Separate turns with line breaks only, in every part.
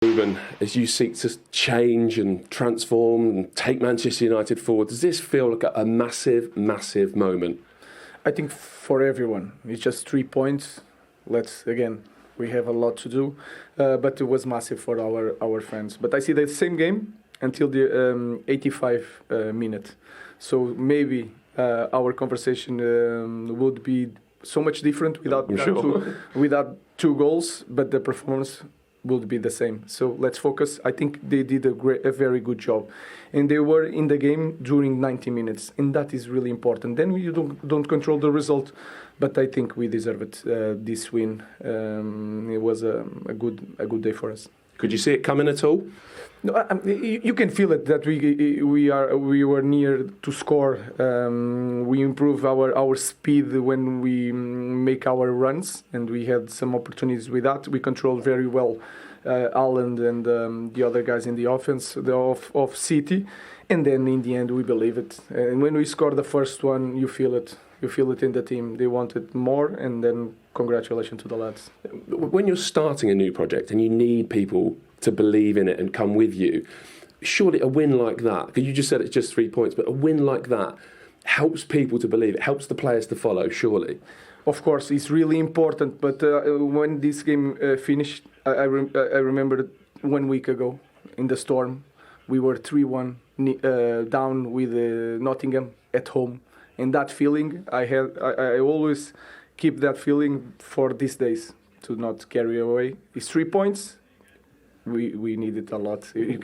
Ruben, as you seek to change and transform and take Manchester United forward, does this feel like a massive, massive moment?
I think for everyone, it's just 3 points. We have a lot to do, but it was massive for our fans. But I see the same game until the 85 minute. So maybe our conversation would be so much different without two goals, but the performance would be the same. So let's focus. I think they did a very good job, and they were in the game during 90 minutes, and that is really important. Then you don't control the result, but I think we deserved this win. It was a good day for us.
Could you see it coming at all?
No, you can feel it that we were near to score. We improve our speed when we make our runs, and we had some opportunities with that. We controlled very well Haaland and the other guys in the offense of City, and then in the end we believe it. And when we score the first one, you feel it. You feel it in the team. They wanted more, and then congratulations to the lads.
When you're starting a new project and you need people to believe in it and come with you, surely a win like that, because you just said it's just 3 points, but a win like that helps people to believe, it helps the players to follow, surely.
Of course, it's really important, but when this game finished, I remember 1 week ago in the Storm, we were 3-1 down with Nottingham at home. And that feeling, I always keep that feeling for these days, to not carry away. It's 3 points. We need it a lot. We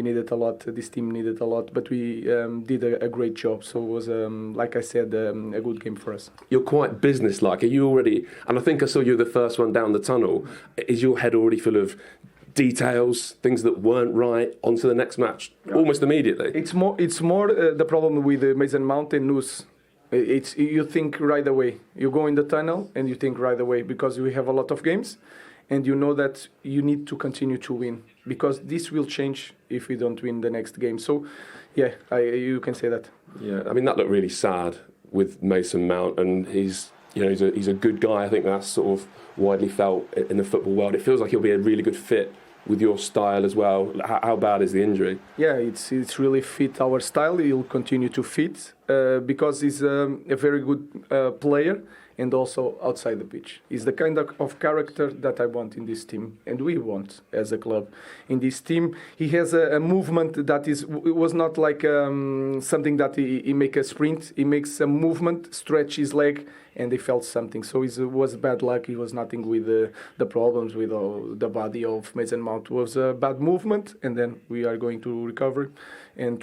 need it a lot. This team needed a lot, but we did a great job. So it was, like I said, a good game for us.
You're quite business-like. Are you already? And I think I saw you the first one down the tunnel. Is your head already full of details, things that weren't right, onto the next match almost immediately?
It's more the problem with Mason Mount and Noose. It's you think right away. You go in the tunnel and you think right away, because we have a lot of games, and you know that you need to continue to win, because this will change if we don't win the next game. So, yeah, you can say that.
Yeah, I mean that looked really sad with Mason Mount, and he's a good guy. I think that's sort of widely felt in the football world. It feels like he'll be a really good fit with your style as well. How bad is the injury? Yeah,
it's really fit our style. He'll continue to fit because he's a very good player, and also outside the pitch. He's the kind of character that I want in this team, and we want as a club. In this team, he has a movement that was not like something that he make a sprint. He makes a movement, stretch his leg, and they felt something. So it was bad luck. It was nothing with the problems with the body of Mason Mount. It was a bad movement, and then we are going to recover, and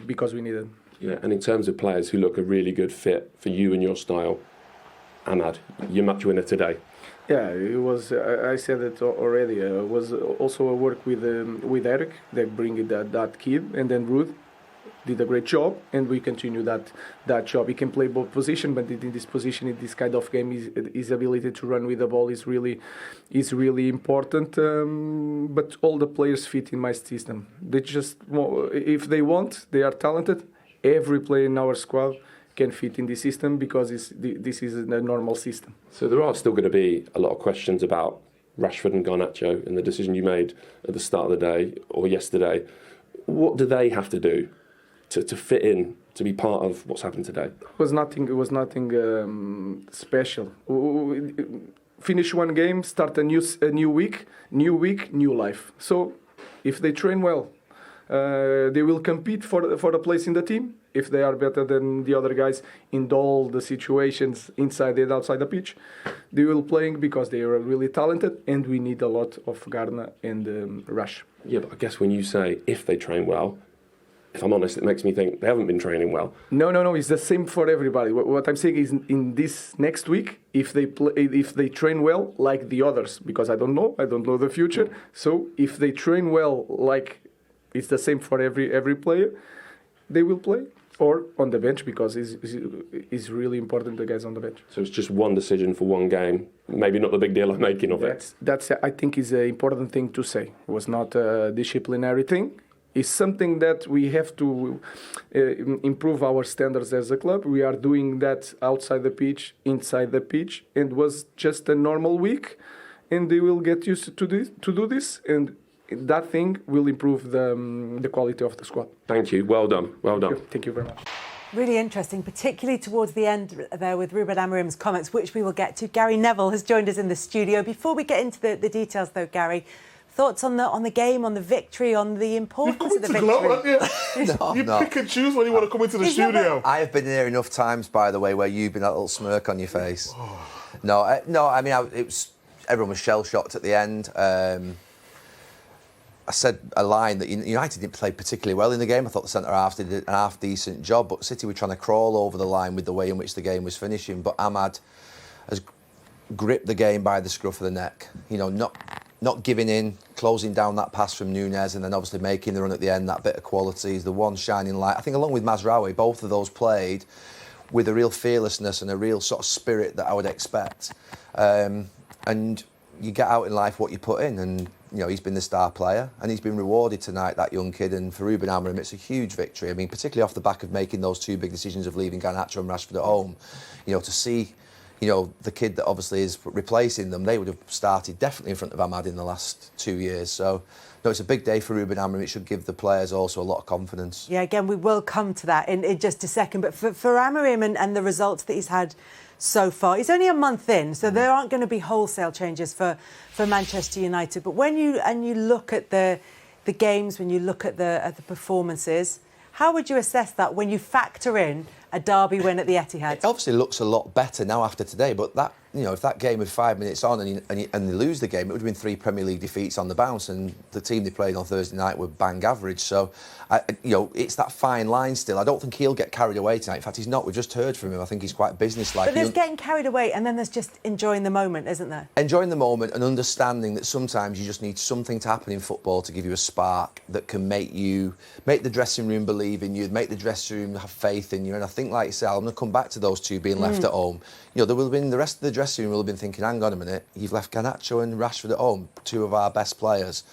because we need it.
Yeah, and in terms of players who look a really good fit for you and your style, Ahmad, your match winner today.
Yeah, it was. I said it already. It was also a work with Eric that bring that kid, and then Ruth did a great job, and we continue that job. He can play both positions, but in this position, in this kind of game, his ability to run with the ball is really important. But all the players fit in my system. They just, if they want, they are talented. Every player in our squad can fit in the system, because this is a normal system.
So there are still going to be a lot of questions about Rashford and Garnacho and the decision you made at the start of the day or yesterday. What do they have to do to fit in, to be part of what's happened today?
It was nothing special. Finish one game, start a new week, new life. So if they train well, they will compete for a place in the team. If they are better than the other guys in all the situations inside and outside the pitch, they will playing because they are really talented, and we need a lot of Garna and Rush.
Yeah, but I guess when you say if they train well, if I'm honest, it makes me think they haven't been training well.
No, it's the same for everybody. What I'm saying is, in this next week, if they train well like the others, because I don't know the future. So if they train well, like it's the same for every player, they will play. Or on the bench, because it's really important, the guys on the bench.
So it's just one decision for one game. Maybe not the big deal I'm making of it.
That's I think is an important thing to say. It was not a disciplinary thing. It's something that we have to improve our standards as a club. We are doing that outside the pitch, inside the pitch, and it was just a normal week. and they will get used to do this, and that thing will improve the quality of the squad.
Thank you. Well done. Well done.
Thank you very much.
Really interesting, particularly towards the end there with Ruben Amorim's comments, which we will get to. Gary Neville has joined us in the studio. Before we get into the details, though, Gary, thoughts on the game, on the victory, on the importance of the victory?
You
pick and choose when you want to come into the studio.
I have been here enough times, by the way, where you've been that little smirk on your face. No, I mean, everyone was shell-shocked at the end. I said a line that United didn't play particularly well in the game. I thought the centre-half did an half-decent job, but City were trying to crawl over the line with the way in which the game was finishing. But Ahmad has gripped the game by the scruff of the neck. Not giving in, closing down that pass from Núñez, and then obviously making the run at the end. That bit of quality is the one shining light. I think along with Mazraoui, both of those played with a real fearlessness and a real sort of spirit that I would expect. And you get out in life what you put in, and he's been the star player and he's been rewarded tonight, that young kid. And for Ruben Amorim, it's a huge victory. I mean, particularly off the back of making those two big decisions of leaving Garnacho and Rashford at home. To see, the kid that obviously is replacing them, they would have started definitely in front of Ahmad in the last 2 years. So, no, it's a big day for Ruben Amorim. It should give the players also a lot of confidence.
Yeah, again, we will come to that in just a second. But for Amorim and the results that he's had so far, he's only a month in, so there aren't going to be wholesale changes for Manchester United. But when you look at the games, when you look at the performances, how would you assess that when you factor in a derby win at the Etihad?
It obviously looks a lot better now after today, but that if that game was 5 minutes on and they lose the game, it would have been 3 Premier League defeats on the bounce, and the team they played on Thursday night were bang average. So, it's that fine line still. I don't think he'll get carried away tonight. In fact, he's not. We've just heard from him. I think he's quite businesslike.
But there's getting carried away, and then there's just enjoying the moment, isn't there?
Enjoying the moment and understanding that sometimes you just need something to happen in football to give you a spark that can make the dressing room believe in you, make the dressing room have faith in you. And I think, like you said, I'm going to come back to those two being left at home. There will have been the rest of the dressing room will have been thinking, hang on a minute, you've left Garnacho and Rashford at home, 2 of our best players.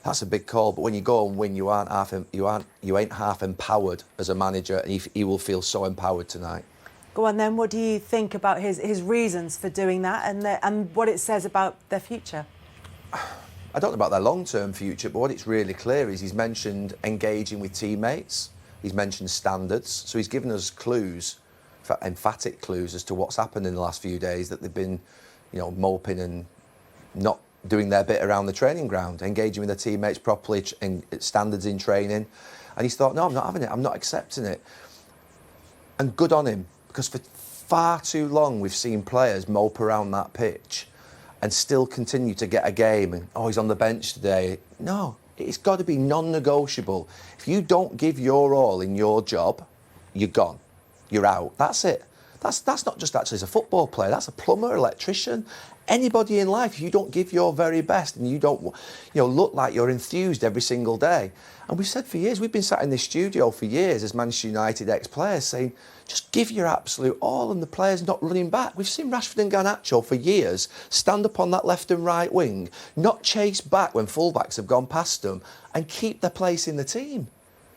That's a big call. But when you go and win, you ain't half empowered as a manager, and he will feel so empowered tonight.
Go on then. What do you think about his reasons for doing that and what it says about their future?
I don't know about their long-term future, but what it's really clear is he's mentioned engaging with teammates. He's mentioned standards. So he's given us clues, emphatic clues as to what's happened in the last few days, that they've been, moping and not doing their bit around the training ground, engaging with their teammates properly, and standards in training. And he's thought, no, I'm not having it. I'm not accepting it. And good on him, because for far too long we've seen players mope around that pitch and still continue to get a game. And, he's on the bench today. No, it's got to be non-negotiable. If you don't give your all in your job, you're gone. You're out. That's it. That's not just actually as a football player. That's a plumber, electrician, anybody in life. If you don't give your very best and you don't, look like you're enthused every single day. And we've said for years, we've been sat in this studio for years as Manchester United ex-players saying, just give your absolute all, and the players not running back. We've seen Rashford and Garnacho for years stand up on that left and right wing, not chase back when fullbacks have gone past them, and keep their place in the team.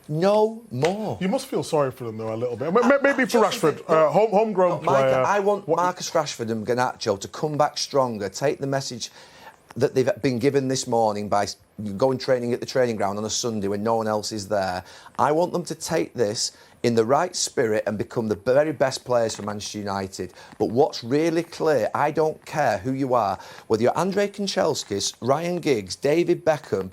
No more.
You must feel sorry for them, though, a little bit. Maybe for Rashford, homegrown player.
I want Marcus Rashford and Garnacho to come back stronger, take the message that they've been given this morning by going training at the training ground on a Sunday when no one else is there. I want them to take this in the right spirit and become the very best players for Manchester United. But what's really clear, I don't care who you are, whether you're Andrei Kanchelskis, Ryan Giggs, David Beckham,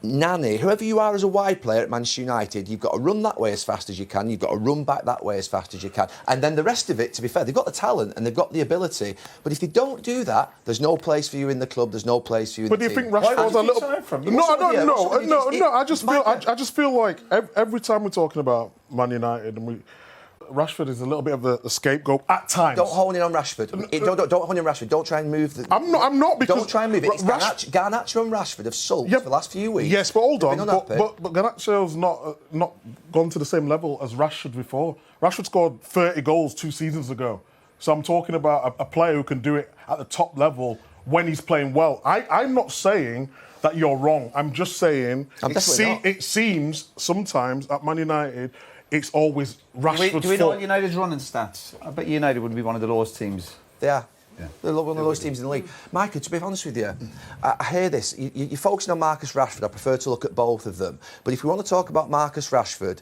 Nani, whoever you are as a wide player at Manchester United, you've got to run that way as fast as you can, you've got to run back that way as fast as you can. And then the rest of it, to be fair, they've got the talent and they've got the ability. But if they don't do that, there's no place for you in the club, there's no place for you in the team.
But do you think Rashford was a little... No, I just feel like every time we're talking about Man United and Rashford is a little bit of a scapegoat at times.
Don't hone in on Rashford. Don't hone in on Rashford. Don't try and move the...
I'm not because...
Don't try and move it. Garnacho and Rashford have sulked for the last few weeks.
Yes, but hold on. But Garnacho's not gone to the same level as Rashford before. Rashford scored 30 goals 2 seasons ago. So I'm talking about a player who can do it at the top level when he's playing well. I'm not saying that you're wrong. I'm just saying it seems sometimes at Man United... It's always Rashford's fault.
Do we know United's running stats? I bet United would be one of the lowest teams.
They are. Yeah. They're one of the lowest teams in the league. Micah, to be honest with you, I hear this. You're focusing on Marcus Rashford. I prefer to look at both of them. But if we want to talk about Marcus Rashford,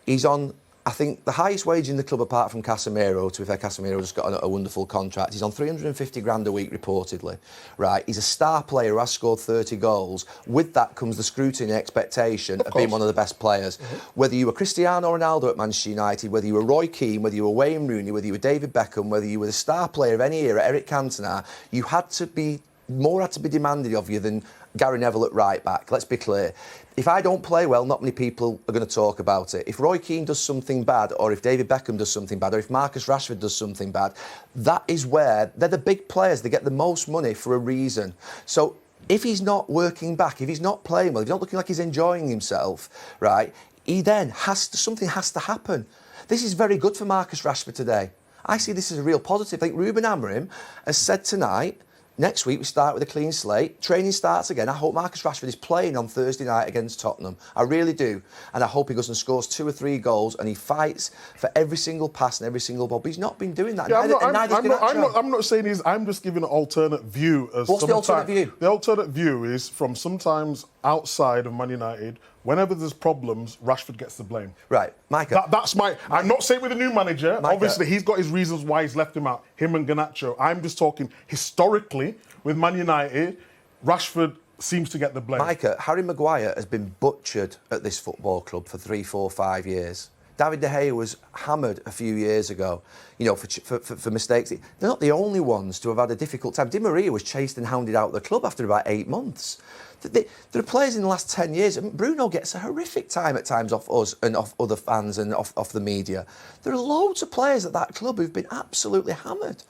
he's on, I think, the highest wage in the club apart from Casemiro. To be fair, Casemiro just got a wonderful contract. He's on 350 grand a week, reportedly. Right? He's a star player who has scored 30 goals. With that comes the scrutiny and expectation of being one of the best players. Whether you were Cristiano Ronaldo at Manchester United, whether you were Roy Keane, whether you were Wayne Rooney, whether you were David Beckham, whether you were the star player of any era, Eric Cantona, you had to be demanded of you than Gary Neville at right back. Let's be clear. If I don't play well, not many people are going to talk about it. If Roy Keane does something bad, or if David Beckham does something bad, or if Marcus Rashford does something bad, that is where they're the big players. They get the most money for a reason. So if he's not working back, if he's not playing well, if he's not looking like he's enjoying himself, right, he then something has to happen. This is very good for Marcus Rashford today. I see this as a real positive. I think Ruben Amorim has said tonight, next week we start with a clean slate. Training starts again. I hope Marcus Rashford is playing on Thursday night against Tottenham. I really do. And I hope he goes and scores 2 or 3 goals and he fights for every single pass and every single ball. But he's not been doing that.
Yeah, I'm not saying he's. I'm just giving an alternate view.
What's the alternate view?
The alternate view is from sometimes outside of Man United. Whenever there's problems, Rashford gets the blame.
Right, Micah.
That's my... I'm not saying with the new manager. Micah. Obviously, he's got his reasons why he's left him out. Him and Garnacho. I'm just talking historically with Man United. Rashford seems to get the blame.
Micah, Harry Maguire has been butchered at this football club for 3, 4, 5 years. David De Gea was hammered a few years ago, you know, for mistakes. They're not the only ones to have had a difficult time. Di Maria was chased and hounded out of the club after about 8 months. There are players in the last 10 years. Bruno gets a horrific time at times off us and off other fans and off the media. There are loads of players at that club who've been absolutely hammered.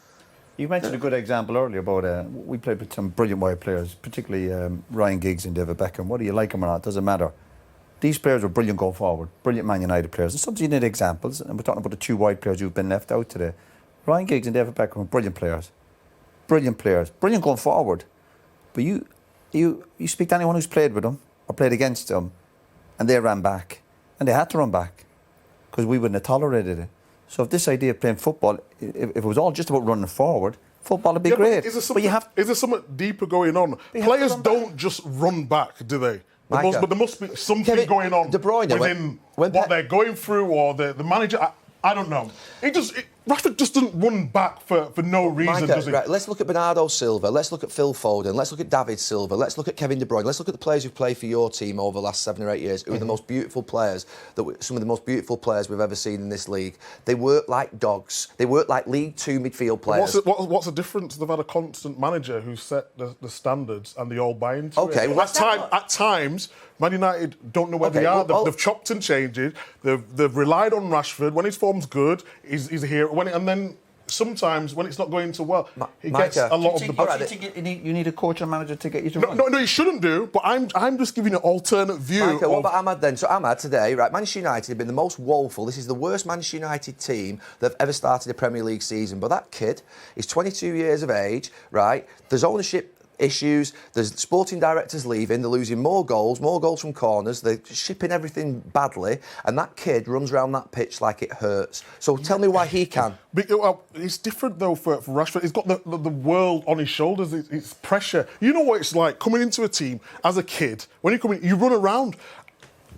You mentioned a good example earlier about we played with some brilliant white players, particularly Ryan Giggs and David Beckham. Whether you like them or not, doesn't matter. These players were brilliant going forward, brilliant Man United players. And sometimes you need examples, and we're talking about the 2 white players who've been left out today. Ryan Giggs and David Beckham were brilliant players, brilliant going forward. But you speak to anyone who's played with them or played against them, and they ran back, and they had to run back because we wouldn't have tolerated it. So if this idea of playing football, if it was all just about running forward, football would be great.
Is there something deeper going on? Players don't just run back, do they? But there must be something going on within what they're going through, or the manager. I don't know. Rashford just doesn't run back for no reason, does he?
Right, let's look at Bernardo Silva, let's look at Phil Foden, let's look at David Silva, let's look at Kevin De Bruyne, let's look at the players who've played for your team over the last 7 or 8 years, who are the most beautiful players, some of the most beautiful players we've ever seen in this league. They work like dogs. They work like League 2 midfield players.
What's the difference? They've had a constant manager who set the standards and they all buy into it.
Well,
at times, Man United don't know where they are. They've chopped and changed it. They've relied on Rashford. When his form's good, he's a hero. And then sometimes when it's not going so well, he gets a lot of the...
You need a coach and manager to get you to run.
No, you shouldn't do, but I'm just giving an alternate view.
Micah, what about Ahmad then? So Ahmad today, right, Manchester United have been the most woeful. This is the worst Manchester United team that have ever started a Premier League season. But that kid is 22 years of age, right? There's ownership issues, there's sporting directors leaving, they're losing more goals from corners, they're shipping everything badly, and that kid runs around that pitch like it hurts. So tell me why he can.
It's different though for Rashford. He's got the world on his shoulders. It's pressure. You know what it's like coming into a team as a kid. When you come in, you run around.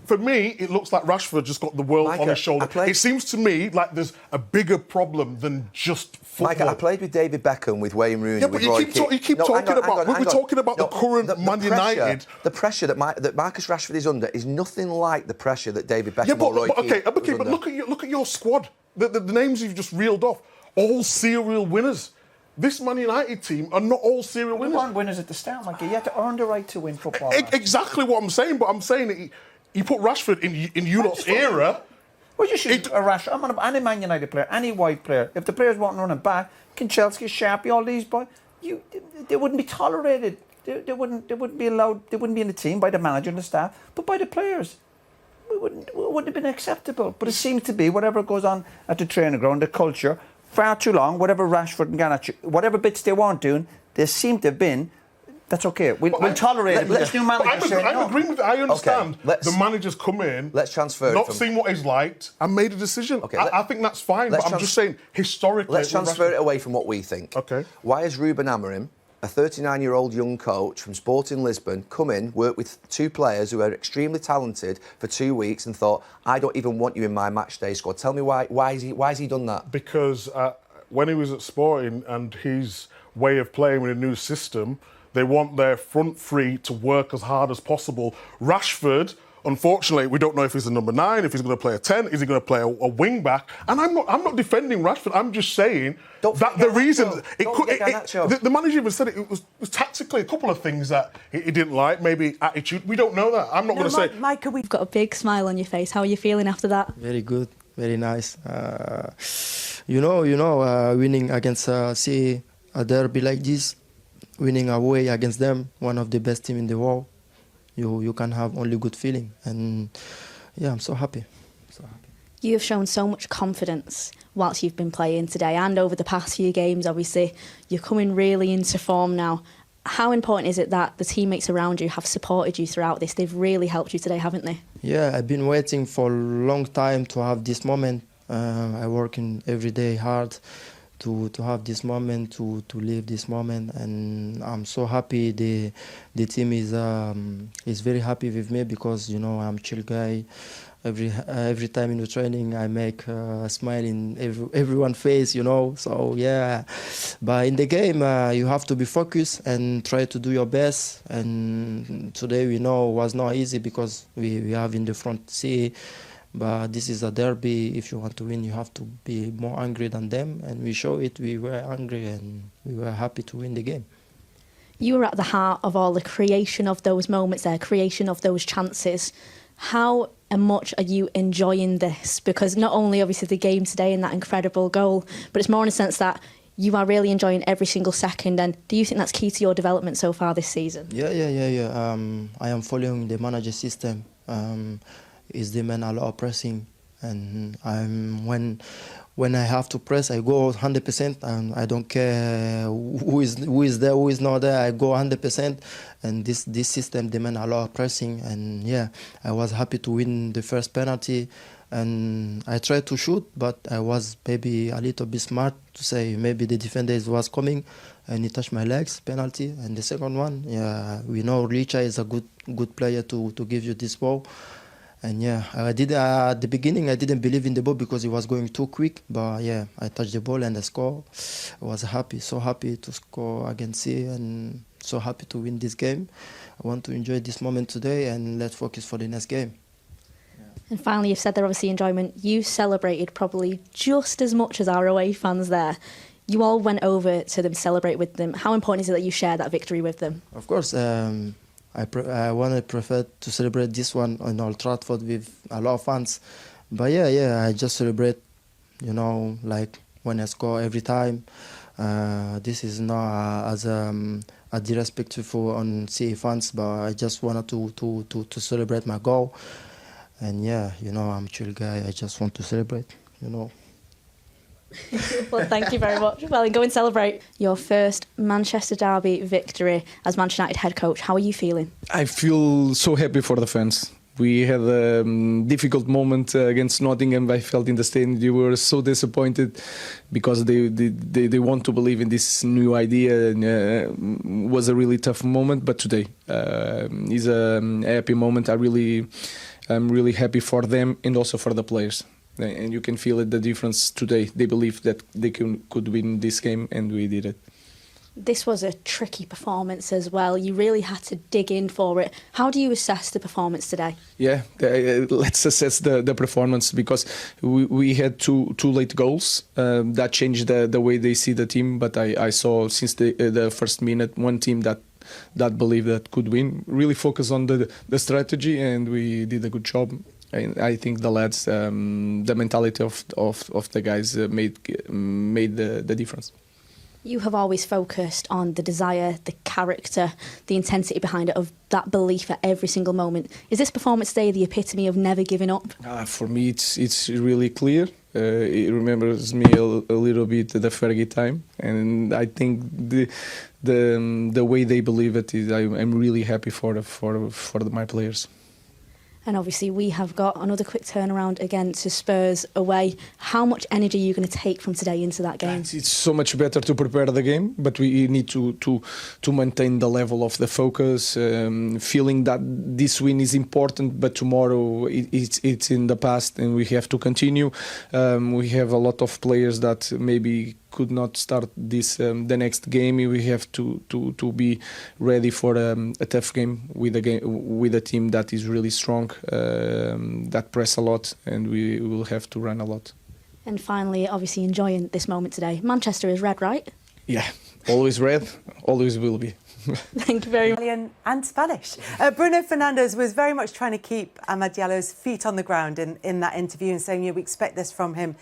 For me, it looks like Rashford just got the world on his shoulder. It seems to me like there's a bigger problem than just football.
Micah, I played with David Beckham, with Wayne Rooney, with Roy Keane.
You keep talking about the current Man United.
The pressure that Marcus Rashford is under is nothing like the pressure that David Beckham or Roy Keane
but look at your squad. The names you've just reeled off, all serial winners. This Man United team are not all serial winners.
We weren't winners at the start, Micah. You had to earn the right to win football.
Exactly what I'm saying, but I'm saying that you put Rashford in you lot's era.
Well, you should Rashford. I'm on any Man United player, any white player. If the players weren't running back, Kinchelski, Sharpie, all these boys, they wouldn't be tolerated. They wouldn't be allowed. They wouldn't be in the team by the manager and the staff, but by the players. It wouldn't have been acceptable. But it seems to be whatever goes on at the training ground, the culture, far too long. Whatever Rashford and Garnacho, whatever bits they weren't doing, they seem to have been That's okay. We'll tolerate it. This new manager
I'm agreeing with it. I understand the managers come in,
let's transfer
not seeing what he's liked, and made a decision. I think that's fine, but I'm just saying, historically...
Let's transfer it away from what we think.
Okay.
Why is Ruben Amorim, a 39-year-old young coach from Sporting Lisbon, come in, work with two players who are extremely talented for 2 weeks and thought, I don't even want you in my matchday squad? Tell me why has he done that?
Because when he was at Sporting and his way of playing with a new system, they want their front three to work as hard as possible. Rashford, unfortunately, we don't know if he's a number 9, if he's going to play a 10, is he going to play a wing back? And I'm not defending Rashford. I'm just saying that the reason the manager even said it was tactically a couple of things that he didn't like, maybe attitude. We don't know that. I'm not going to say.
Mike, we've
got a big smile on your face. How are you feeling after that?
Very good, very nice. Winning against a derby like this. Winning away against them, one of the best team in the world, you can have only good feeling, and I'm so happy.
You have shown so much confidence whilst you've been playing today and over the past few games. Obviously, you're coming really into form now. How important is it that the teammates around you have supported you throughout this? They've really helped you today, haven't they?
Yeah, I've been waiting for a long time to have this moment. I working every day hard to have this moment, to live this moment, and I'm so happy. The team is very happy with me because I'm a chill guy. Every time in the training I make a smile in everyone's face, So yeah, but in the game you have to be focused and try to do your best. And today we know it was not easy because we have in the front seat. But this is a derby. If you want to win, you have to be more angry than them. And we show it. We were angry and we were happy to win the game.
You were at the heart of all the creation of those moments there, creation of those chances. How much are you enjoying this? Because not only obviously the game today and that incredible goal, but it's more in a sense that you are really enjoying every single second. And do you think that's key to your development so far this season?
Yeah. I am following the manager system. Is demand a lot of pressing, and when I have to press, I go 100%, and I don't care who is there, who is not there. I go 100%, and this system demand a lot of pressing. And I was happy to win the first penalty, and I tried to shoot, but I was maybe a little bit smart to say maybe the defender was coming, and he touched my legs, penalty. And the second one, we know Richa is a good player to give you this ball. And I did at the beginning. I didn't believe in the ball because it was going too quick. But I touched the ball and I scored. I was happy, so happy to score against C, and so happy to win this game. I want to enjoy this moment today, and let's focus for the next game.
And finally, you've said there obviously enjoyment. You celebrated probably just as much as our away fans there. You all went over to them, celebrate with them. How important is it that you share that victory with them?
Of course. I prefer to celebrate this one on Old Trafford with a lot of fans. But I just celebrate, like when I score every time. This is not as disrespectful on CA fans, but I just wanted to celebrate my goal. And I'm a chill guy. I just want to celebrate,
Well, thank you very much. Well, and go and celebrate your first Manchester derby victory as Manchester United head coach. How are you feeling?
I feel so happy for the fans. We had a difficult moment against Nottingham. I felt in the stadium they were so disappointed because they want to believe in this new idea, and it was a really tough moment. But today is a happy moment. I'm really happy for them and also for the players. And you can feel it, the difference today. They believe that they could win this game, and we did it.
This was a tricky performance as well. You really had to dig in for it. How do you assess the performance today?
Let's assess the performance, because we had two late goals that changed the way they see the team. But I saw since the first minute one team that believed that could win, really focus on the strategy, and we did a good job. I think the lads, the mentality of the guys made the difference.
You have always focused on the desire, the character, the intensity behind it, of that belief at every single moment. Is this performance today the epitome of never giving up?
For me, it's really clear. It remembers me a little bit the Fergie time, and I think the way they believe it is I'm really happy for my players.
And obviously we have got another quick turnaround against Spurs away. How much energy are you going to take from today into that game?
It's so much better to prepare the game, but we need to maintain the level of the focus, feeling that this win is important, but tomorrow it's in the past and we have to continue. We have a lot of players that maybe could not start this the next game. We have to be ready for a tough game with a team that is really strong, that press a lot, and we will have to run a lot.
And finally, obviously enjoying this moment today. Manchester is red, right?
Yeah, always red, always will be.
Thank you very much.
Italian and Spanish. Bruno Fernandes was very much trying to keep Amad Diallo's feet on the ground in that interview and saying, we expect this from him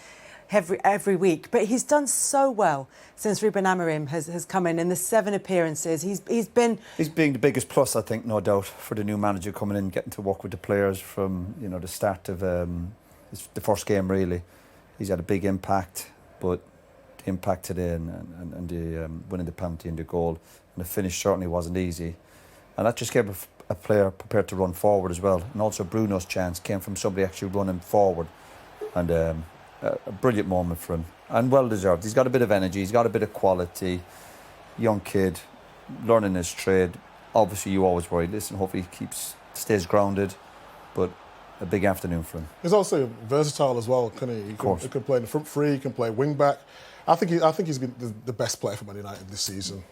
every week. But he's done so well since Ruben Amorim has come in the 7 appearances. He's being
the biggest plus, I think, no doubt, for the new manager coming in, getting to work with the players from the start of the first game. Really, he's had a big impact, but the impact today and the winning the penalty and the goal and the finish certainly wasn't easy, and that just gave a player prepared to run forward as well. And also Bruno's chance came from somebody actually running forward, and a brilliant moment for him, and well deserved. He's got a bit of energy, he's got a bit of quality, young kid, learning his trade. Obviously you always worry, listen, hopefully he stays grounded, but a big afternoon for him.
He's also versatile as well, can he? He can play in the front three, he can play wing back. I think he's been the best player for Man United this season.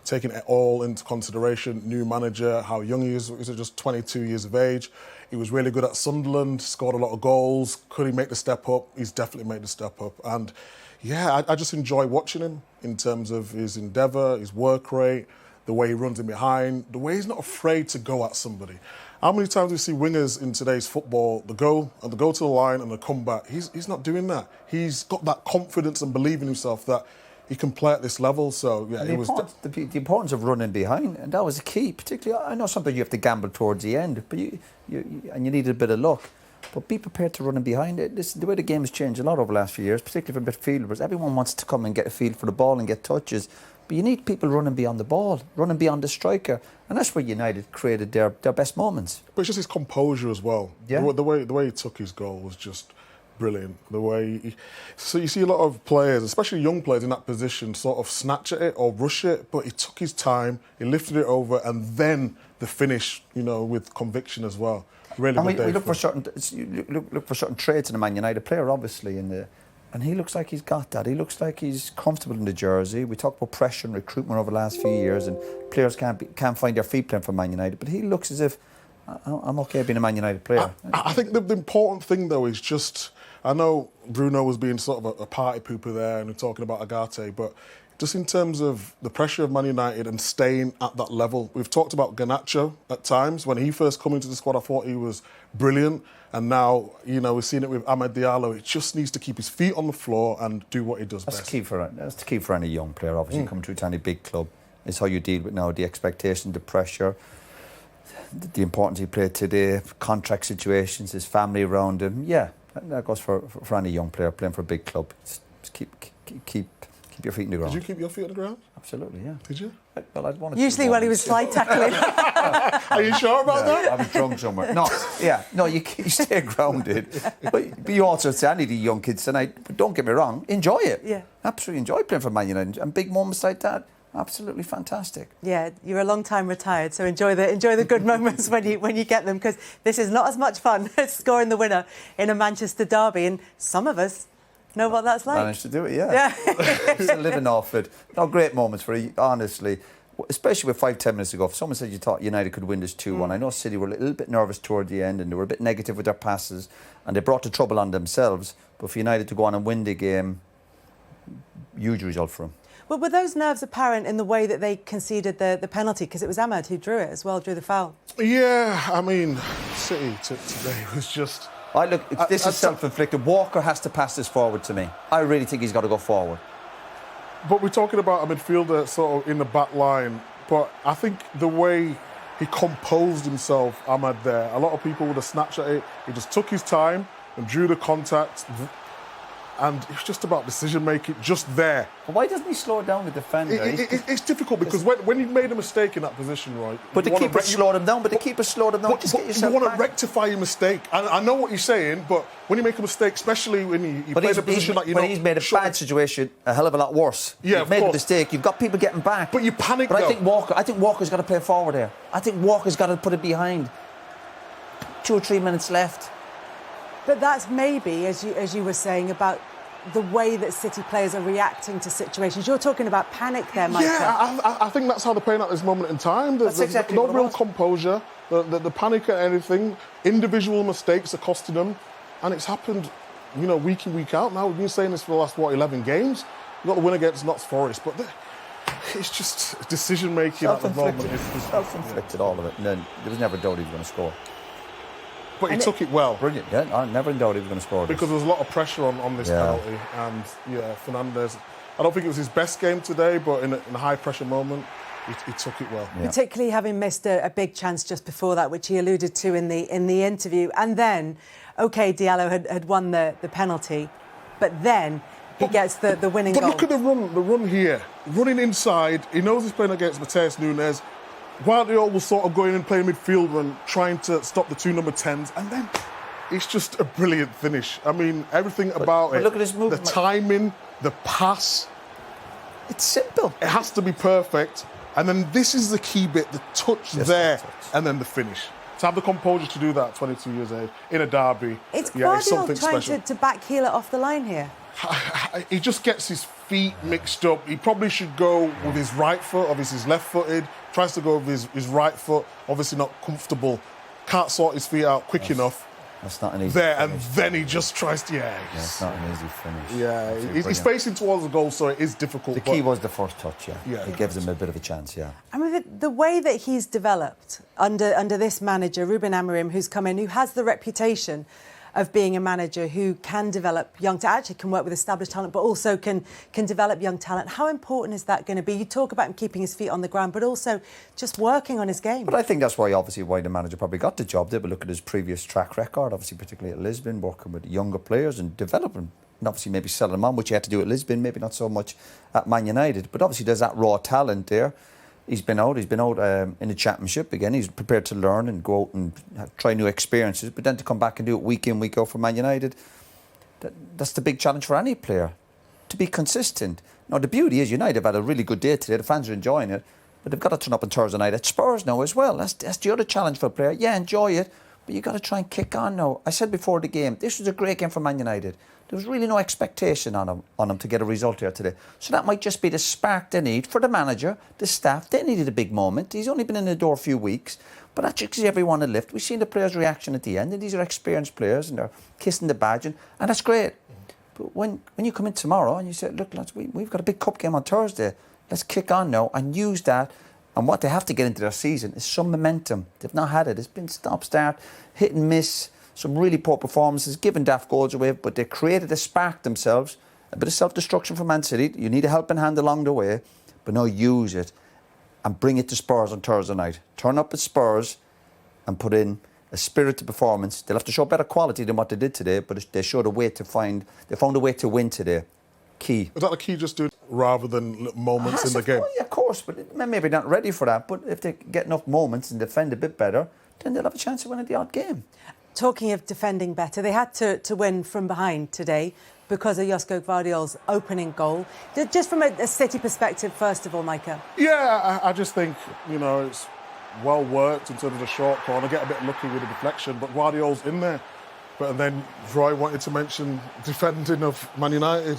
Taking it all into consideration, new manager, how young he is, he's just 22 years of age. He was really good at Sunderland, scored a lot of goals. Could he make the step up? He's definitely made the step up. And yeah, I just enjoy watching him in terms of his endeavour, his work rate, the way he runs in behind, the way he's not afraid to go at somebody. How many times do we see wingers in today's football, they go to the line and they come back? He's not doing that. He's got that confidence and belief in himself that he can play at this level. So yeah,
the importance of running behind, and that was the key. Particularly, I know sometimes you have to gamble towards the end, but you need a bit of luck. But be prepared to run behind it. The way the game has changed a lot over the last few years, particularly for midfielders. Everyone wants to come and get a feel for the ball and get touches, but you need people running beyond the ball, running beyond the striker, and that's where United created their best moments.
But it's just his composure as well.
Yeah.
The way he took his goal was just brilliant. The way so you see a lot of players, especially young players in that position, sort of snatch at it or rush it, but he took his time, he lifted it over, and then the finish, with conviction as well. Really good day.
We look for certain traits in a Man United player, obviously, and he looks like he's got that. He looks like he's comfortable in the jersey. We talked about pressure and recruitment over the last few years, and players can't find their feet playing for Man United, but he looks as if I'm okay being a Man United player.
I think the important thing though is just, I know Bruno was being sort of a party pooper there and we're talking about Agate, but just in terms of the pressure of Man United and staying at that level. We've talked about Garnacho at times. When he first came into the squad, I thought he was brilliant. And now, we've seen it with Amad Diallo. It just needs to keep his feet on the floor and do what he does best.
That's the key for any young player, obviously, coming to a tiny big club. It's how you deal with now the expectation, the pressure, the importance he played today, contract situations, his family around him. Yeah, that goes for any young player playing for a big club. Just keep your feet in the ground.
Did you keep your feet on the ground?
Absolutely, yeah.
Did you?
Well, I'd want
usually when he was slide tackling.
Are you sure about that?
I was drunk somewhere. No, you stay grounded. But you also say, I need the young kids tonight, but don't get me wrong, enjoy it.
Yeah.
Absolutely enjoy playing for Man United. And big moments like that, absolutely fantastic.
Yeah, you're a long time retired, so enjoy the good moments when you get them, because this is not as much fun as scoring the winner in a Manchester derby, and some of us know what that's like.
Managed to do it, yeah. Still living off it. No, great moments for you, honestly. Especially with 5-10 minutes ago, if someone said you thought United could win this 2-1, I know City were a little bit nervous toward the end and they were a bit negative with their passes and they brought the trouble on themselves. But for United to go on and win the game, huge result for them.
Well, were those nerves apparent in the way that they conceded the penalty? Because it was Amad who drew it as well, drew the foul.
Yeah, I mean, City today was just...
This is self-inflicted. Walker has to pass this forward to me. I really think he's got to go forward.
But we're talking about a midfielder sort of in the back line. But I think the way he composed himself, Ahmad, there, a lot of people would have snatched at it. He just took his time and drew the contact. And it's just about decision-making, just there.
But why doesn't he slow down the defender?
It's difficult because when you've made a mistake in that position, right?
But the keeper slowed him down. But the keeper slowed him down.
You want to rectify your mistake. And I know what you're saying, but when you make a mistake, especially when you play the position that you're not...
But he's made a bad situation a hell of a lot worse.
Yeah,
you've made a mistake. You've got people getting back.
But you panic,
But
though.
I think Walker's got to play forward here. I think Walker's got to put it behind. 2 or 3 minutes left.
But that's maybe, as you were saying, about the way that City players are reacting to situations. You're talking about panic there, Michael.
Yeah, I think that's how they're playing at this moment in time.
That's exactly
no
what it
real
was.
composure, the panic at anything. Individual mistakes are costing them. And it's happened, week in, week out now. We've been saying this for the last, 11 games. We've got the win against Notts Forest, but it's just decision-making at the moment.
Self-inflicted, all of it. And then there was never a doubt he was going to score.
But he took it well.
Brilliant, yeah. I never in doubt he was going to score.
Because there was a lot of pressure on this penalty. And, Fernandes, I don't think it was his best game today, but in a high-pressure moment, he took it well.
Yeah. Particularly having missed a big chance just before that, which he alluded to in the interview. And then, OK, Diallo had won the penalty, but then he gets the winning goal.
But look at the run here. Running inside, he knows he's playing against Mateus Nunes. Guardiola was sort of going and playing midfield and trying to stop the 2 number 10s, and then it's just a brilliant finish. I mean, everything about it.
Look at his movement.
The timing, the pass.
It's simple.
It has to be perfect. And then this is the key bit, the touch there, and then the finish. To have the composure to do that at 22 years age, in a derby,
it's
something
trying
special.
to backheel it off the line here.
He just gets his feet mixed up. He probably should go with his right foot. Obviously, he's left-footed. Tries to go with his right foot. Obviously, not comfortable. Can't sort his feet out quick enough.
That's not an easy
there,
finish.
and then he just tries to...
it's not an easy finish.
Yeah, he's facing towards the goal, so it is difficult.
The key was the first touch, It gives him a bit of a chance,
I mean, the way that he's developed under this manager, Ruben Amorim, who's come in, who has the reputation of being a manager who can develop young talent, actually can work with established talent, but also can develop young talent. How important is that going to be? You talk about him keeping his feet on the ground, but also just working on his game.
But I think that's why the manager probably got the job there. But look at his previous track record, obviously, particularly at Lisbon, working with younger players and developing, and obviously maybe selling them on, which you had to do at Lisbon, maybe not so much at Man United. But obviously there's that raw talent there. He's been out in the Championship again. He's prepared to learn and go out and try new experiences. But then to come back and do it week in, week out for Man United, that's the big challenge for any player, to be consistent. Now, the beauty is United have had a really good day today. The fans are enjoying it. But they've got to turn up on Thursday night at Spurs now as well. That's the other challenge for a player. Yeah, enjoy it, but you've got to try and kick on now. I said before the game, this was a great game for Man United. There was really no expectation on him to get a result here today. So that might just be the spark they need for the manager, the staff. They needed a big moment. He's only been in the door a few weeks, but that just gives everyone a lift. We've seen the players' reaction at the end, and these are experienced players, and they're kissing the badge, and that's great. But when you come in tomorrow and you say, look, lads, we've got a big cup game on Thursday. Let's kick on now and use that. And what they have to get into their season is some momentum. They've not had it. It's been stop-start, hit and miss. Some really poor performances, given daft goals away, but they created a spark themselves. A bit of self-destruction from Man City. You need a helping hand along the way, but now use it and bring it to Spurs on Thursday night. Turn up at Spurs and put in a spirited performance. They'll have to show better quality than what they did today, but they showed a way to they found a way to win today. Key.
Is that the key, just do it rather than moments in the game?
Yeah, of course, but maybe not ready for that. But if they get enough moments and defend a bit better, then they'll have a chance of winning the odd game.
Talking of defending better, they had to win from behind today because of Josko Gvardiol's opening goal. Just from a City perspective, first of all, Micah.
Yeah, I just think, it's well worked in terms of the short corner. Get a bit lucky with the deflection, but Guardiola's in there. But then Roy wanted to mention defending of Man United.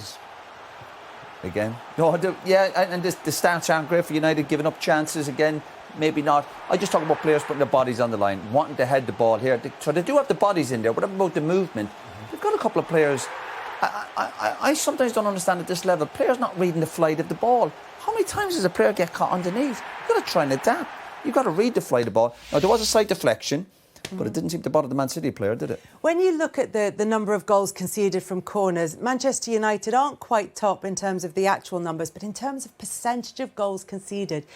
Again? No, and the stats aren't great for United, giving up chances again. Maybe not. I just talk about players putting their bodies on the line, wanting to head the ball here. So they do have the bodies in there. What about the movement? They've got a couple of players. I sometimes don't understand at this level. Players not reading the flight of the ball. How many times does a player get caught underneath? You've got to try and adapt. You've got to read the flight of the ball. Now, there was a slight deflection. But it didn't seem to bother the Man City player, did it?
When you look at the number of goals conceded from corners, Manchester United aren't quite top in terms of the actual numbers, but in terms of percentage of goals conceded,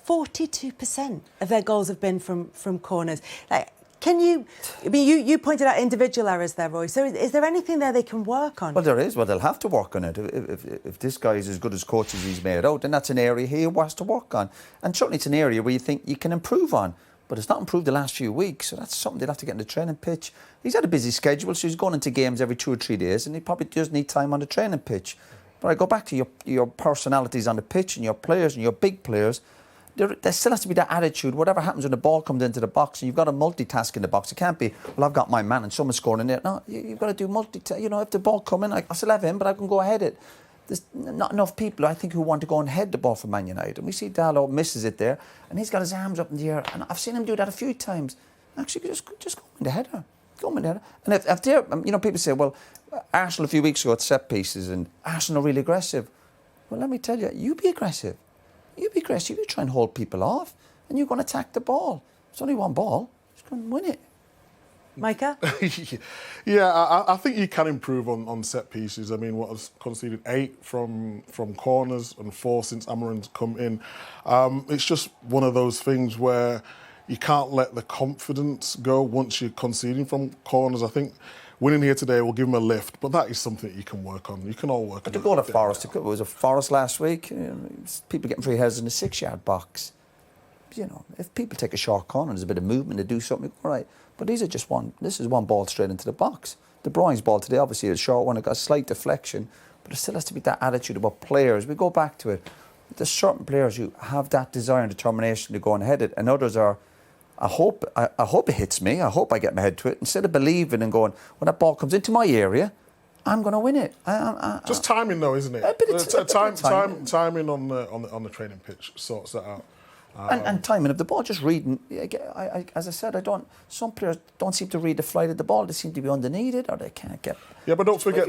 42% of their goals have been from corners. You pointed out individual errors there, Roy. So is there anything there they can work on?
Well, there is. Well, they'll have to work on it. If this guy is as good as coach as he's made out, then that's an area he has to work on. And certainly it's an area where you think you can improve on. But it's not improved the last few weeks, so that's something they'll have to get in the training pitch. He's had a busy schedule, so he's going into games every 2 or 3 days, and he probably does need time on the training pitch. But I go back to your personalities on the pitch and your players and your big players. There still has to be that attitude. Whatever happens when the ball comes into the box, and you've got to multitask in the box. It can't be, well, I've got my man and someone's scoring in there. No, you've got to do multitask. You know, if the ball comes in, I still have him, but I can go ahead it. There's not enough people, I think, who want to go and head the ball for Man United. And we see Diallo misses it there, and he's got his arms up in the air. And I've seen him do that a few times. Actually, just go in the header. Go in the header. And if they're, you know, people say, well, Arsenal a few weeks ago at set pieces, and Arsenal are really aggressive. Well, let me tell you, you be aggressive. You be aggressive. You try and hold people off, and you're going to attack the ball. It's only one ball. Just go and win it.
Micah?
Yeah, I think you can improve on set pieces. I mean, what has conceded 8 from corners and 4 since Amorim's come in. It's just one of those things where you can't let the confidence go once you're conceding from corners. I think winning here today will give him a lift, but that is something that you can work on. You can all work on it.
But to go to Forest, it was a Forest last week. People getting free headers in the 6-yard box. You know, if people take a short corner and there's a bit of movement to do something, all right. But these are just this is one ball straight into the box. De Bruyne's ball today, obviously, is a short one. It got a slight deflection, but it still has to be that attitude about players. We go back to it. There's certain players who have that desire and determination to go and head it, and others are, I hope it hits me. I hope I get my head to it. Instead of believing and going, when that ball comes into my area, I'm going to win it.
Just timing, though, isn't it?
A bit of
timing on the training pitch sorts that out.
And timing of the ball, just reading. As I said, some players don't seem to read the flight of the ball. They seem to be underneath it, or they can't get.
Yeah, but don't forget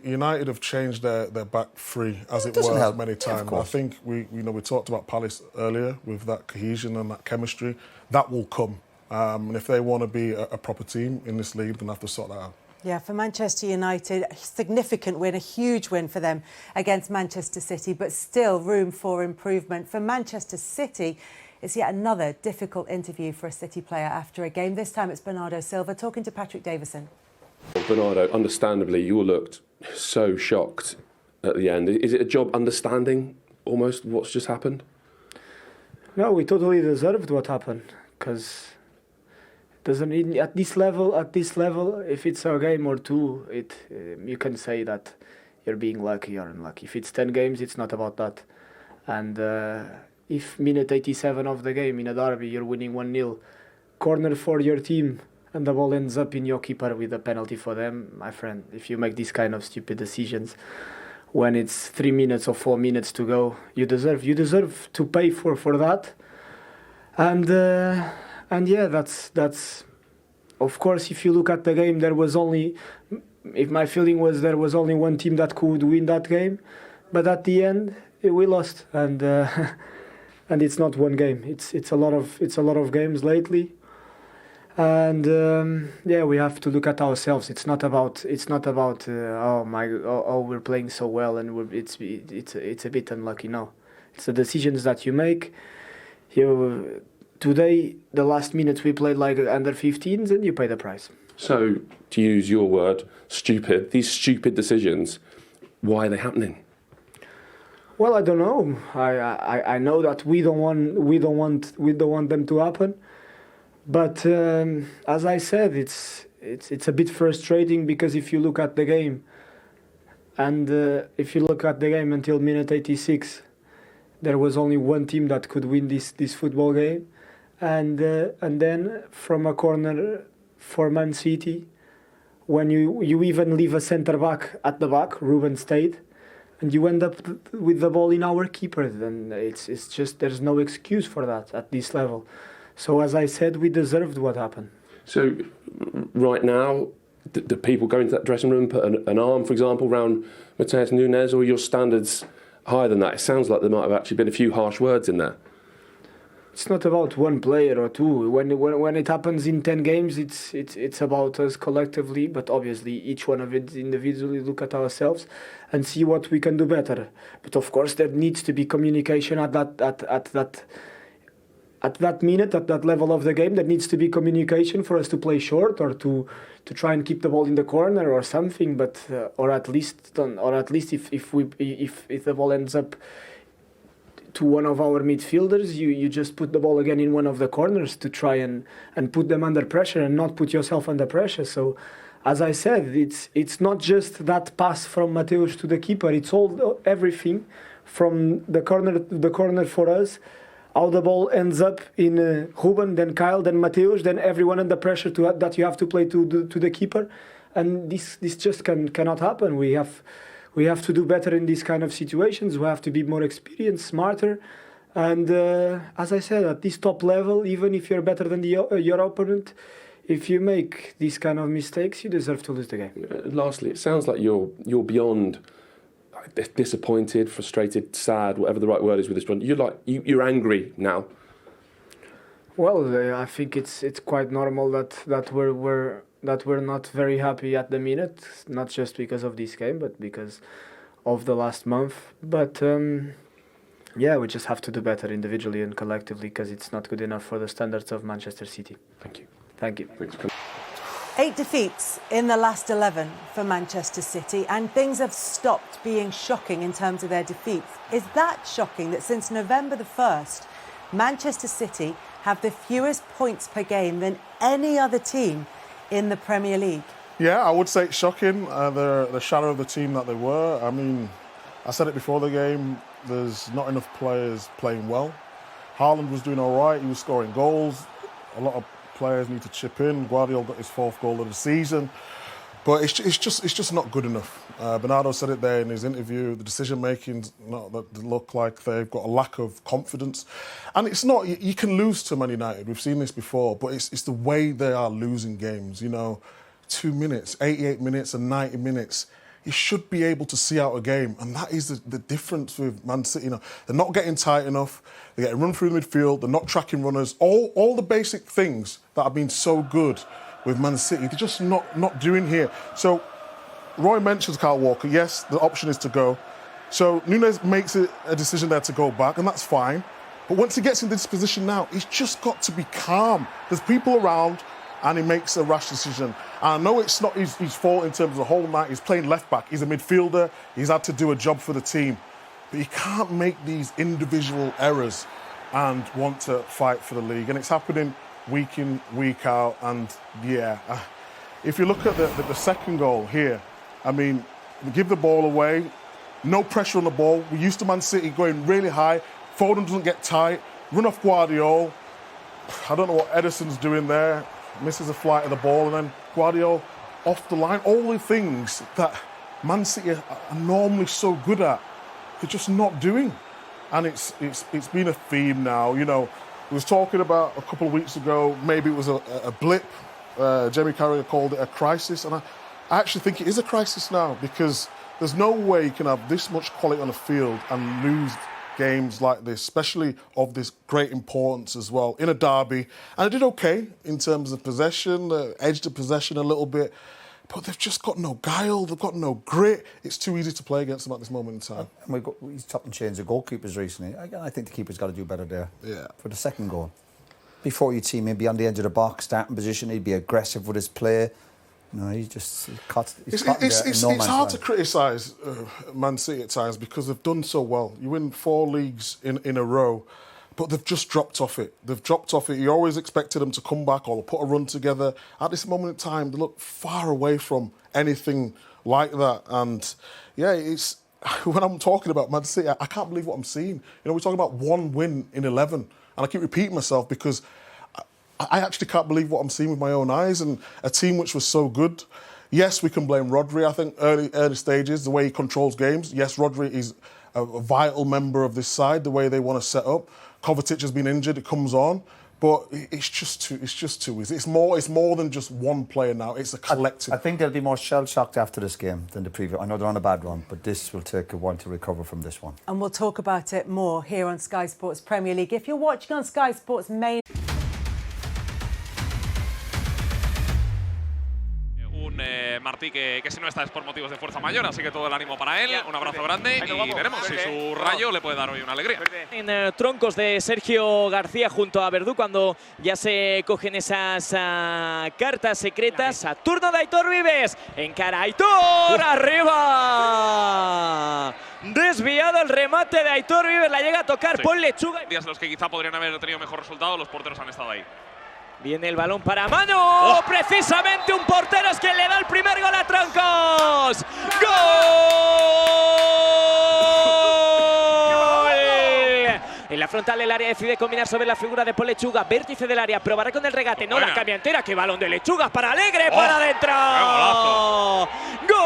United have changed their back three as it were many times. I think we talked about Palace earlier with that cohesion and that chemistry. That will come, and if they want to be a proper team in this league, then they have to sort that out.
Yeah, for Manchester United, a significant win, a huge win for them against Manchester City, but still room for improvement. For Manchester City, it's yet another difficult interview for a City player after a game. This time it's Bernardo Silva talking to Patrick Davison.
Bernardo, understandably, you all looked so shocked at the end. Is it a job understanding almost what's just happened?
No, we totally deserved what happened, because doesn't mean at this level, if it's a game or two, you can say that you're being lucky or unlucky. If it's 10 games, it's not about that. And if minute 87 of the game in a derby, you're winning 1-0, corner for your team, and the ball ends up in your keeper with a penalty for them, my friend, if you make these kind of stupid decisions when it's 3 minutes or 4 minutes to go, you deserve to pay for that. And yeah, that's of course, if you look at the game, there was only one team that could win that game, but at the end we lost, and it's not one game. It's a lot of games lately, and yeah, we have to look at ourselves. It's not about we're playing so well and it's a bit unlucky. No, it's the decisions that you make. Today, the last minutes we played like under 15s, and you pay the price.
So, to use your word, stupid. These stupid decisions, why are they happening?
Well, I don't know. I know that we don't want them to happen. But as I said, it's a bit frustrating, because if you look at the game, and until minute 86, there was only one team that could win this football game. And then from a corner for Man City, when you even leave a centre back at the back, Ruben stayed, and you end up with the ball in our keeper, then it's just, there's no excuse for that at this level. So as I said, we deserved what happened.
So right now, do people go into that dressing room, put an arm, for example, around Matheus Nunes, or are your standards higher than that? It sounds like there might have actually been a few harsh words in there.
It's not about one player or two. When it happens in 10 games, it's about us collectively. But obviously, each one of it individually look at ourselves and see what we can do better. But of course, there needs to be communication at that minute, at that level of the game. There needs to be communication for us to play short or to try and keep the ball in the corner or something. But or at least if the ball ends up to one of our midfielders, you just put the ball again in one of the corners to try and put them under pressure and not put yourself under pressure. So, as I said, it's not just that pass from Mateus to the keeper. It's everything from the corner for us, how the ball ends up in Ruben, then Kyle, then Mateus, then everyone under pressure that you have to play to the keeper, and this just cannot happen. We have to do better in these kind of situations. We have to be more experienced, smarter. And as I said, at this top level, even if you're better than your opponent, if you make these kind of mistakes, you deserve to lose the game.
Lastly, it sounds like you're beyond disappointed, frustrated, sad, whatever the right word is with this one. You're angry now.
Well, I think it's quite normal that we're not very happy at the minute, not just because of this game, but because of the last month. But we just have to do better individually and collectively, because it's not good enough for the standards of Manchester City.
Thank you.
Thank you.
Thanks.
8 defeats in the last 11 for Manchester City, and things have stopped being shocking in terms of their defeats. Is that shocking that since November the 1st, Manchester City have the fewest points per game than any other team in the Premier League?
Yeah, I would say it's shocking. They're the shadow of the team that they were. I mean, I said it before the game, there's not enough players playing well. Haaland was doing all right, he was scoring goals. A lot of players need to chip in. Guardiola got his 4th goal of the season. But it's just not good enough. Bernardo said it there in his interview. The decision-making, they look like they've got a lack of confidence. And it's not, you can lose to Man United. We've seen this before. But it's the way they are losing games. 2 minutes, 88 minutes and 90 minutes. You should be able to see out a game. And that is the difference with Man City. They're not getting tight enough. They're getting run through the midfield. They're not tracking runners. All the basic things that have been so good with Man City, they're just not doing here. So Roy mentions Kyle Walker. Yes, the option is to go. So Núñez makes a decision there to go back, and that's fine. But once he gets in this position now, he's just got to be calm. There's people around, and he makes a rash decision. And I know it's not his fault in terms of the whole night. He's playing left back. He's a midfielder. He's had to do a job for the team. But you can't make these individual errors and want to fight for the league. And it's happening week in, week out. And if you look at the second goal here, I mean, we give the ball away, no pressure on the ball. We're used to Man City going really high. Foden doesn't get tight, run off Guardiola. I don't know what Ederson's doing there. Misses a flight of the ball, and then Guardiola off the line. All the things that Man City are normally so good at, they're just not doing. And it's been a theme now. We was talking about a couple of weeks ago, maybe it was a blip. Jamie Carragher called it a crisis, and I actually think it is a crisis now, because there's no way you can have this much quality on the field and lose games like this, especially of this great importance as well, in a derby. And I did okay in terms of possession, edged the possession a little bit, but they've just got no guile, they've got no grit. It's too easy to play against them at this moment in time.
And he's chopped and changed the goalkeepers recently. Again, I think the keeper's got to do better there.
Yeah.
For the second goal. Before you team in beyond the edge of the box, starting position, he'd be aggressive with his play. He's just caught. It's
hard to criticise Man City at times, because they've done so well. You win 4 leagues in a row, but they've just dropped off it. You always expected them to come back or put a run together. At this moment in time, they look far away from anything like that. And it's when I'm talking about Man City, I can't believe what I'm seeing. We're talking about 1 win in 11, and I keep repeating myself because I actually can't believe what I'm seeing with my own eyes, and a team which was so good. Yes, we can blame Rodri, I think, early stages, the way he controls games. Yes, Rodri is a vital member of this side, the way they want to set up. Kovacic has been injured, it comes on. But it's just too easy. It's more than just one player now. It's a collective.
I think they'll be more shell-shocked after this game than the previous. I know they're on a bad run, but this will take a while to recover from this one.
And we'll talk about it more here on Sky Sports Premier League. If you're watching on Sky Sports main...
Martí, que si no está es por motivos de fuerza mayor, así que todo el ánimo para él, un abrazo grande y veremos si su Rayo le puede dar hoy una alegría.
En troncos de Sergio García junto a Verdú cuando ya se cogen esas cartas secretas. A turno de Aitor Vives, encara Aitor, arriba. Desviado el remate de Aitor Vives, la llega a tocar Paul Lechuga.
Días en los que quizá podrían haber tenido mejor resultado, los porteros han estado ahí.
Viene el balón para Manu. Precisamente un portero es quien le da el primer gol a Troncos. ¡Gol! En la frontal del área decide combinar sobre la figura de Paul Lechuga. Vértice del área, probará con el regate. No, la cambia entera. ¡Qué balón de Lechuga! Para Alegre, para adentro. ¡Gol!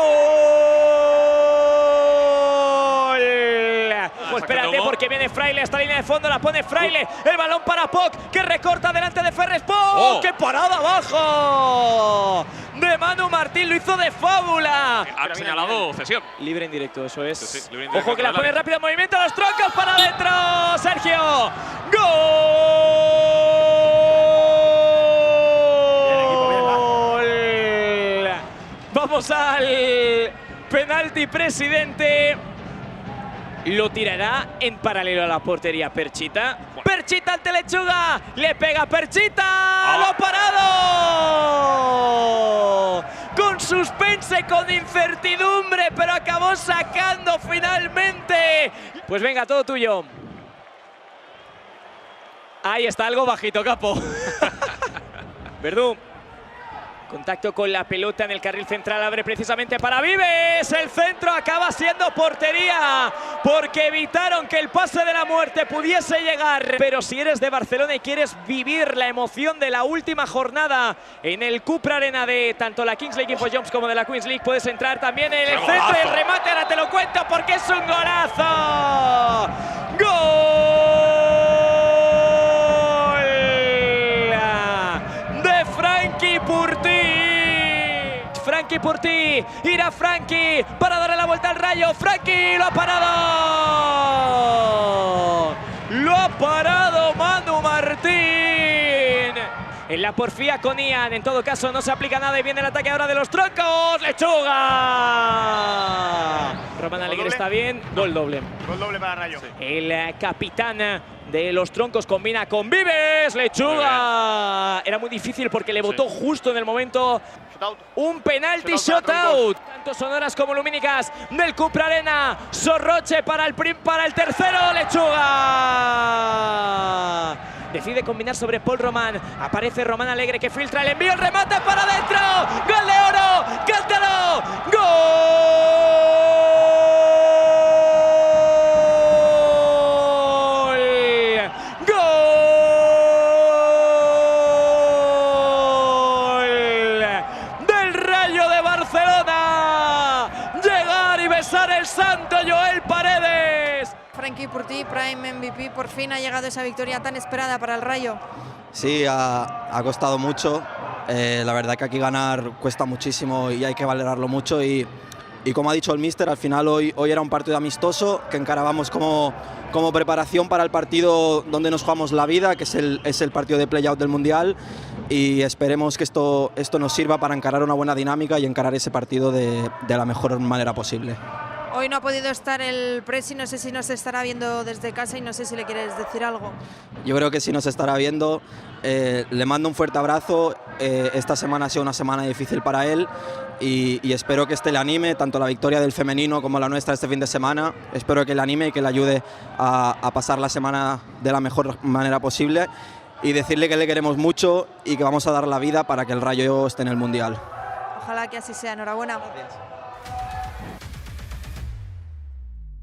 Espérate porque viene Fraile, esta línea de fondo la pone Fraile, el balón para Poc, que recorta delante de Ferres. ¡Poc! ¡Qué parada abajo! De Manu Martín, lo hizo de fábula.
Ha señalado cesión.
Libre en directo, eso es.
Sí, libre en
Ojo
directo,
que la pone rápido en movimiento, los Troncos para adentro. Sergio. ¡Gol! Vamos al penalti, presidente. Lo tirará en paralelo a la portería Perchita. Perchita ante Lechuga. Le pega Perchita. ¡Lo parado! Con suspense, con incertidumbre, pero acabó sacando finalmente. Pues venga, todo tuyo. Ahí está, algo bajito, capo. Verdú. Contacto con la pelota en el carril central, abre precisamente para Vives. El centro acaba siendo portería porque evitaron que el pase de la muerte pudiese llegar. Pero si eres de Barcelona y quieres vivir la emoción de la última jornada en el Cupra Arena de tanto la Kings League Infojobs como de la Queens League, puedes entrar también en el centro y el remate. Ahora te lo cuento porque es un golazo. ¡Gol! De Frankie Purtí. Frankie Purtí, irá Frankie para darle la vuelta al Rayo. Frankie lo ha parado. Lo ha parado Manu Martín. En la porfía con Ian, en todo caso no se aplica nada y viene el ataque ahora de los Troncos. ¡Lechuga! Roman Alegre está bien, gol doble.
Gol doble para Rayo.
Sí. El capitán de los Troncos combina con Vives. Lechuga. Era muy difícil porque le botó justo en el momento. Un penalti shootout. Tanto sonoras como lumínicas del Cupra Arena. Sorroche para el tercero. Lechuga. Decide combinar sobre Paul Román. Aparece Román Alegre que filtra el envío. El remate para adentro. ¡Gol de oro! ¡Cántalo! ¡Gol! ¡Gol! Del Rayo de Barcelona. Llegar y besar el santo Joel Paredes.
Frankie Purtí, Prime MVP, por fin ha llegado esa victoria tan esperada para el Rayo.
Sí, ha costado mucho. La verdad que aquí ganar cuesta muchísimo y hay que valorarlo mucho. Y como ha dicho el míster, al final hoy era un partido amistoso que encarábamos como preparación para el partido donde nos jugamos la vida, que es el partido de play-out del Mundial. Y esperemos que esto nos sirva para encarar una buena dinámica y encarar ese partido de la mejor manera posible.
Hoy no ha podido estar el Presi, no sé si nos estará viendo desde casa y no sé si le quieres decir algo.
Yo creo que sí nos estará viendo. Le mando un fuerte abrazo. Esta semana ha sido una semana difícil para él y espero que le anime, tanto la victoria del femenino como la nuestra este fin de semana. Espero que le anime y que le ayude a pasar la semana de la mejor manera posible y decirle que le queremos mucho y que vamos a dar la vida para que el Rayo esté en el Mundial.
Ojalá que así sea. Enhorabuena. Gracias.